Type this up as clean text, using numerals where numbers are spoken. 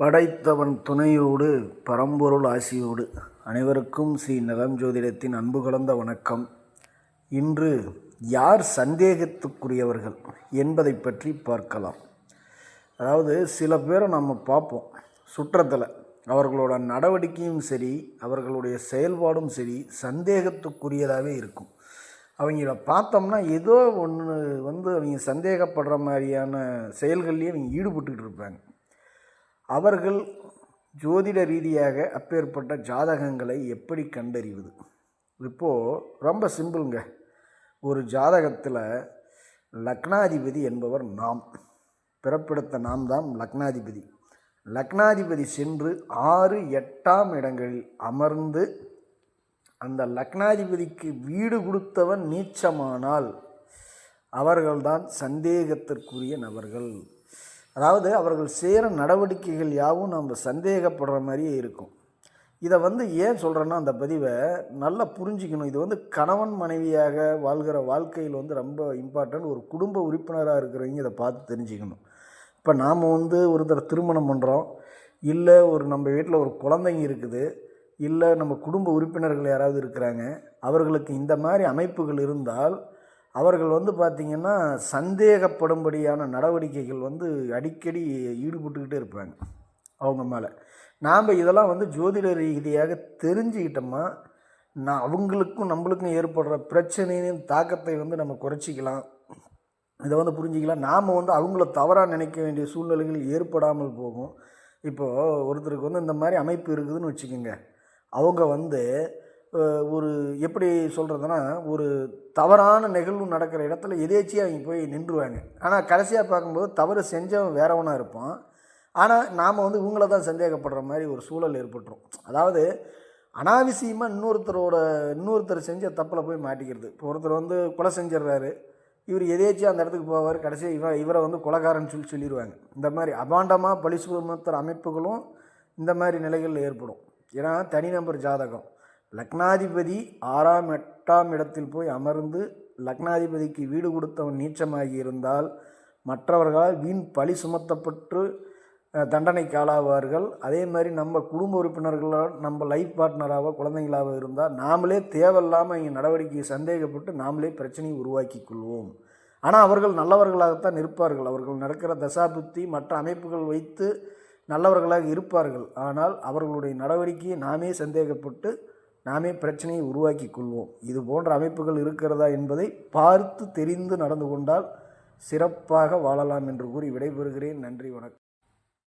படைத்தவன் துணையோடு பரம்பொருள் ஆசியோடு அனைவருக்கும் ஸ்ரீ நலம் ஜோதிடத்தின் அன்பு கலந்த வணக்கம். இன்று யார் சந்தேகத்துக்குரியவர்கள் என்பதை பற்றி பார்க்கலாம். அதாவது சில பேரை நம்ம பார்ப்போம் சுற்றத்தில், அவர்களோட நடவடிக்கையும் சரி அவர்களுடைய செயல்பாடும் சரி சந்தேகத்துக்குரியதாகவே இருக்கும். அவங்கள பார்த்தோம்னா ஏதோ ஒன்று அவங்க சந்தேகப்படுற மாதிரியான செயல்கள்லேயே அவங்க ஈடுபட்டுக்கிட்டு இருப்பாங்க. அவர்கள் ஜோதிட ரீதியாக அப்பேற்பட்ட ஜாதகங்களை எப்படி கண்டறிவது? இப்போது ரொம்ப சிம்பிளுங்க. ஒரு ஜாதகத்தில் லக்னாதிபதி என்பவர் நாம், பிறப்பெடுத்த நாம் தான் லக்னாதிபதி. லக்னாதிபதி சென்று 6, 8ஆம் இடங்களில் அமர்ந்து அந்த லக்னாதிபதிக்கு வீடு கொடுத்தவன் நீச்சமானால் அவர்கள்தான் சந்தேகத்திற்குரிய நபர்கள். அதாவது அவர்கள் செய்கிற நடவடிக்கைகள் யாவும் நம்ம சந்தேகப்படுற மாதிரியே இருக்கும். இதை ஏன் சொல்கிறேன்னா, அந்த பதிவை நல்லா புரிஞ்சிக்கணும். இது கணவன் மனைவியாக வாழ்கிற வாழ்க்கையில் ரொம்ப இம்பார்ட்டன்ட். ஒரு குடும்ப உறுப்பினராக இருக்கிறவங்க இதை பார்த்து தெரிஞ்சுக்கணும். இப்போ நாம் ஒருத்தர் திருமணம் பண்ணுறோம், இல்லை நம்ம வீட்டில் ஒரு குழந்தைங்க இருக்குது, இல்லை நம்ம குடும்ப உறுப்பினர்கள் யாராவது இருக்கிறாங்க, அவர்களுக்கு இந்த மாதிரி அமைப்புகள் இருந்தால் அவர்கள் பார்த்திங்கன்னா சந்தேகப்படும்படியான நடவடிக்கைகள் அடிக்கடி ஈடுபட்டுக்கிட்டே இருப்பாங்க அவங்க மேலே. நாம் இதெல்லாம் ஜோதிட ரீதியாக தெரிஞ்சுக்கிட்டோம்னா அவங்களுக்கும் நம்மளுக்கும் ஏற்படுற பிரச்சனையின் தாக்கத்தை நம்ம குறைச்சிக்கலாம். இதை புரிஞ்சிக்கலாம். நாம் அவங்கள தவறாக நினைக்க வேண்டிய சூழ்நிலைகள் ஏற்படாமல் போகும். இப்போது ஒருத்தருக்கு இந்த மாதிரி அமைப்பு இருக்குதுன்னு வச்சுக்கோங்க. அவங்க ஒரு எப்படி சொல்கிறதுனா, ஒரு தவறான நிகழ்வு நடக்கிற இடத்துல எதேச்சியாக அவங்க போய் நின்றுவாங்க. ஆனால் கடைசியாக பார்க்கும்போது தவறு செஞ்சவன் வேறவனாக இருப்பான். ஆனால் நாம் இவங்கள தான் சந்தேகப்படுற மாதிரி ஒரு சூழல் ஏற்பட்டுரும். அதாவது அனாவசியமாக இன்னொருத்தர் செஞ்ச தப்பில் போய் மாட்டிக்கிறது. இப்போ ஒருத்தர் கொலை செஞ்சிடுறாரு, இவர் எதேச்சியாக அந்த இடத்துக்கு போவார், கடைசியாக இவரை கொலைகாரன்னு சொல்லிடுவாங்க. இந்த மாதிரி அபாண்டமாக பழி சுமத்துற அமைப்புகளும் இந்த மாதிரி நிலைகளில் ஏற்படும். ஏன்னா தனிநபர் ஜாதகம் லக்னாதிபதி 6ஆம் 8ஆம் இடத்தில் போய் அமர்ந்து லக்னாதிபதிக்கு வீடு கொடுத்தவன் நீச்சமாகி இருந்தால் மற்றவர்களால் வீண் பழி சுமத்தப்பட்டு தண்டனைக்கு ஆளாவார்கள். அதே மாதிரி நம்ம குடும்ப உறுப்பினர்களால், நம்ம லைஃப் பார்ட்னராக குழந்தைங்களாக இருந்தால் நாமளே தேவையில்லாமல் இங்கே நடவடிக்கையை சந்தேகப்பட்டு நாமளே பிரச்சனையை உருவாக்கி கொள்வோம். ஆனால் அவர்கள் நல்லவர்களாகத்தான் இருப்பார்கள். அவர்கள் நடக்கிற தசாபுத்தி மற்ற அமைப்புகள் வைத்து நல்லவர்களாக இருப்பார்கள். ஆனால் அவர்களுடைய நடவடிக்கையை நாமே சந்தேகப்பட்டு நாமே பிரச்சனையை உருவாக்கி கொள்வோம். இது போன்ற அமைப்புகள் இருக்கிறதா என்பதை பார்த்து தெரிந்து நடந்து கொண்டால் சிறப்பாக வாழலாம் என்று கூறி விடைபெறுகிறேன். நன்றி, வணக்கம்.